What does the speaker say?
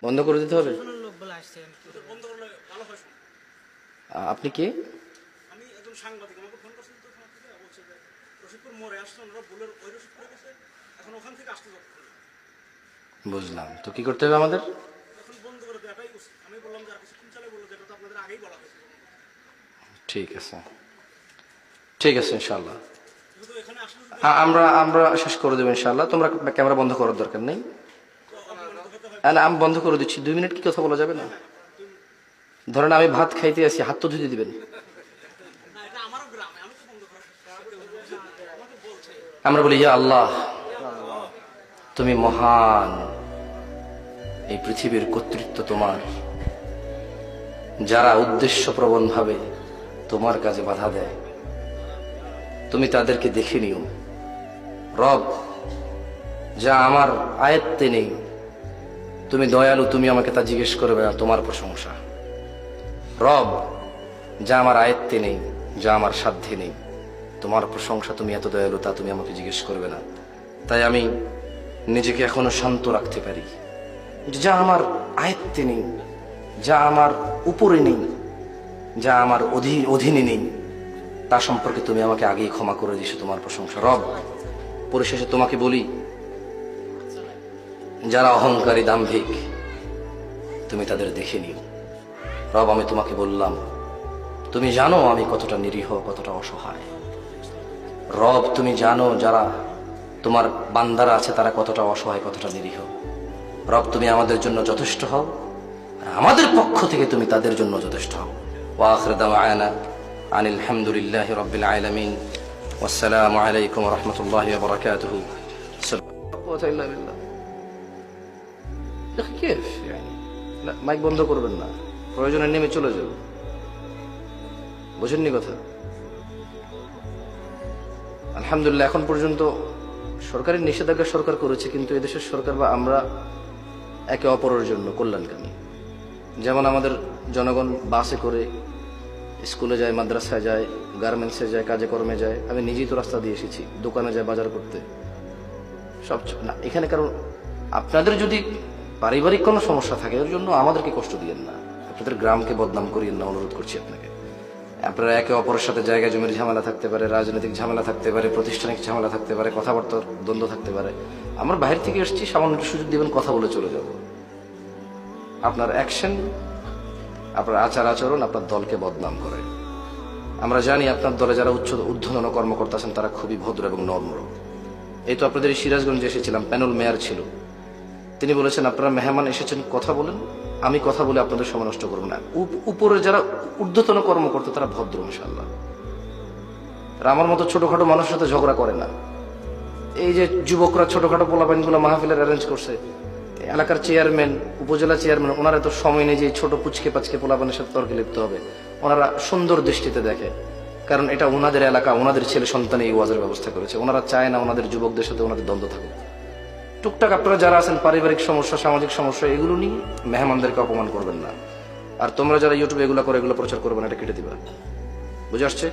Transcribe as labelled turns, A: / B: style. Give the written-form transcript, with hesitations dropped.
A: বন্ধ করে দিতে হবে।
B: লোক বলে আসছে
C: বন্ধ করলে ভালো হয়।
A: আপনি কে?
C: আমি একজন সাংবাদিক, আমাকে ফোন করছেন তো ওখান থেকে, বলছে যে রশিদপুর মোড়ে আসছে, ওনারা বলে ওই রশিদপুরে গেছে, এখন ওখান থেকে আসতে যাচ্ছে।
A: বুঝলাম, তো কি করতে হবে আমাদের?
C: এখন বন্ধ করে দেওয়াটাই উচিত। আমি বললাম যে আর কিছুক্ষণ চালে বললো, যেটা তো আপনাদের আগেই বলা হয়েছে।
A: ঠিক আছে, ঠিক আছে, ইনশাল্লাহ
C: যেহেতু এখানে আসলে
A: আমরা আমরা শেষ করে দেবো ইনশাল্লাহ। তোমরা ক্যামেরা বন্ধ করার দরকার নেই। না, আমি বন্ধ করে দিচ্ছি। 2 মিনিট কি কথা বলা যাবে না? ধরেন আমি ভাত খাইতে আসি, হাত তো ধুতে দিবেন।
C: না, এটা আমারও গ্রামে, আমি তো বন্ধ করে আমাকে বলছে।
A: আমরা বলি, ইয়া আল্লাহ, তুমি মহান, এই পৃথিবীর কর্তৃত্ব তোমার। যারা উদ্দেশ্যপ্রবণ ভাবে তোমার কাজে বাধা দেয়, তুমি তাদেরকে দেখে নিও। রব, যা আমার আয়ত্তে নেই, তুমি দয়ালু, তুমি আমাকে তা জিজ্ঞেস করবে না, তোমার প্রশংসা। রব, যা আমার আয়ত্তে নেই, যা আমার সাধ্যে নেই, তোমার প্রশংসা, তুমি এত দয়ালু, তা তুমি আমাকে জিজ্ঞেস করবে না। তাই আমি নিজেকে এখনো শান্ত রাখতে পারি। যা আমার আয়ত্তে নেই, যা আমার উপরে নেই, যা আমার অধীনে নেই, তা সম্পর্কে তুমি আমাকে আগেই ক্ষমা করে দিয়েছো, তোমার প্রশংসা। রব, পরিশেষে তোমাকে বলি, যারা অহংকারী দাম্ভিক, তুমি তাদের দেখে নিও। রব, আমি তোমাকে বললাম, তুমি জানো আমি কতটা নিরীহ, কতটা অসহায়। রব, তুমি জানো যারা তোমার বান্দারা আছে তারা কতটা অসহায়, কতটা নিরীহ। রব, তুমি আমাদের জন্য যথেষ্ট হও, আর আমাদের পক্ষ থেকে তুমি তাদের জন্য যথেষ্ট হও। ওয়া আখিরু দাওয়ানা আনিল হামদুলিল্লাহি রাব্বিল আলামিন। ওয়াসসালামু আলাইকুম ওয়া রাহমাতুল্লাহি ওয়া বারাকাতুহু। মাইক বন্ধ করবেন না, প্রয়োজনে নেমে চলে যাব। বুঝেননি কথা? আলহামদুলিল্লাহ, এখন পর্যন্ত সরকারি নিষেধাজ্ঞা সরকার করেছে, কিন্তু এদেশের সরকার বা আমরা একে অপরের জন্য কল্যাণকামী। যেমন আমাদের জনগণ বাসে করে স্কুলে যায়, মাদ্রাসায় যায়, গার্মেন্টসে যায়, কাজে কর্মে যায়। আমি নিজেই তো রাস্তা দিয়ে এসেছি, দোকানে যায় বাজার করতে, সব না। এখানে কারণ আপনাদের যদি পারিবারিক কোনো সমস্যা থাকে, এর জন্য আমাদেরকে কষ্ট দিয়েন না, আপনাদের গ্রামকে বদনাম করিয়েন না, অনুরোধ করছি আপনাকে। আপনারা একে অপরের সাথে জায়গা জমির ঝামেলা থাকতে পারে, রাজনৈতিক ঝামেলা থাকতে পারে, প্রতিষ্ঠানিক ঝামেলা থাকতে পারে, কথাবার্তার দ্বন্দ্ব থাকতে পারে। আমরা বাইরে থেকে এসেছি, সামান্য একটু সুযোগ দিবেন, কথা বলে চলে যাব। আপনার অ্যাকশন, আপনার আচার আচরণ আপনার দলকে বদনাম করে। আমরা জানি আপনার দলে যারা ঊর্ধ্বতন কর্মকর্তা আছেন তারা খুবই ভদ্র এবং নম্র। এই তো আপনাদের এই সিরাজগঞ্জে এসেছিলাম, প্যানেল মেয়র ছিল, তিনি বলেছেন আপনারা মেহমান এসেছেন, কথা বলেন, আমি কথা বলে আপনাদের সময় নষ্ট করবো না। উপরে যারা ঊর্ধ্বতন কর্মকর্তা তারা ভদ্র, ইনশাআল্লাহ। তারা আমার মতো ছোটখাটো মানুষের সাথে ঝগড়া করে না। এই যে যুবকরা ছোটখাটো পোলাপাইনগুলো মাহফিলের অ্যারেঞ্জ করছে, এলাকার চেয়ারম্যান, উপজেলা চেয়ারম্যান, ওনারা তো সময় নেই যে ছোট পুচকে পাচকে পোলাপানের সাথে তর্কে লিপ্ত হবে। ওনারা সুন্দর দৃষ্টিতে দেখে, কারণ এটা ওনাদের এলাকা, ওনাদের ছেলে সন্তান এই ওয়াজের ব্যবস্থা করেছে। ওনারা চায় না ওনাদের যুবকদের সাথে ওনাদের দ্বন্দ্ব থাকুক। টুকটাক আপনারা যারা আছেন, পারিবারিক সমস্যা, সামাজিক সমস্যা, এগুলো নিয়ে মেহমানদেরকে অপমান করবেন না। আর তোমরা যারা ইউটিউবে এগুলো করে, এগুলো প্রচার করবে না, এটা কেটে দিবা। বুঝে আসছে?